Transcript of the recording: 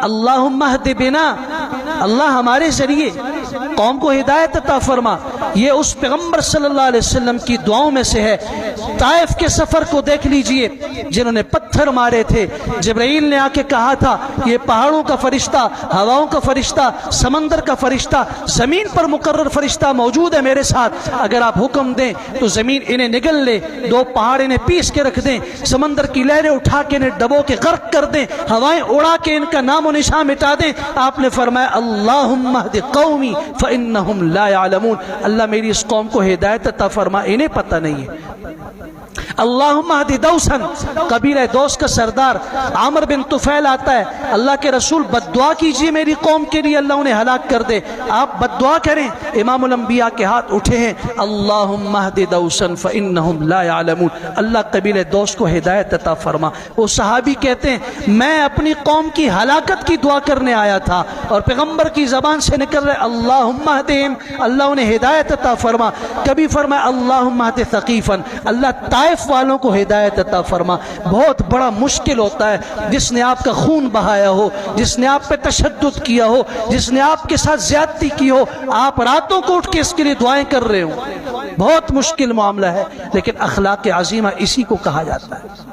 اللہم اہد بنا، اللہ ہمارے ذریعے قوم کو ہدایت عطا فرما۔ یہ اس پیغمبر صلی اللہ علیہ وسلم کی دعاؤں میں سے ہے۔ طائف کے سفر کو دیکھ لیجئے، جنہوں نے پتھر مارے تھے، جبرائیل نے آ کے کہا تھا یہ پہاڑوں کا فرشتہ، ہواؤں کا فرشتہ، سمندر کا فرشتہ، زمین پر مقرر فرشتہ موجود ہے میرے ساتھ، اگر آپ حکم دیں تو زمین انہیں نگل لے، دو پہاڑ انہیں پیس کے رکھ دیں، سمندر کی لہریں اٹھا کے انہیں ڈبو کے غرق کر دیں، ہوائیں اڑا کے ان کا نام و نشان مٹا دیں۔ آپ نے فرمایا اللہم اہد قومی فانہم لا یعلمون، اللہ میری اس قوم کو ہدایت عطا فرما، انہیں پتہ نہیں ہے۔ اللہم اہد دوسن، قبیلہ دوس کا سردار عامر بن طفیل آتا ہے، اللہ کے رسول بد دعا کیجئے میری قوم کے لیے اللہ انہیں ہلاک کر دے، آپ بد دعا کریں۔ امام الانبیاء کے ہاتھ اٹھے ہیں، اللہم اہد دوسن فانہم لا یعلمون، اللہ قبیلہ دوس کو ہدایت عطا فرما۔ وہ صحابی کہتے ہیں میں اپنی قوم کی ہلاکت کی دعا کرنے آیا تھا اور پیغمبر کی زبان سے نکل رہے اللہم اہدہم، اللہ انہیں ہدایت عطا فرما۔ کبھی فرمایا اللہم اہد ثقیفن، اللہ طائف والوں کو ہدایت عطا فرما۔ بہت بڑا مشکل ہوتا ہے، جس نے آپ کا خون بہایا ہو، جس نے آپ پہ تشدد کیا ہو، جس نے آپ کے ساتھ زیادتی کی ہو، آپ راتوں کو اٹھ کے اس کے لیے دعائیں کر رہے ہو، بہت مشکل معاملہ ہے، لیکن اخلاق عظیمہ اسی کو کہا جاتا ہے۔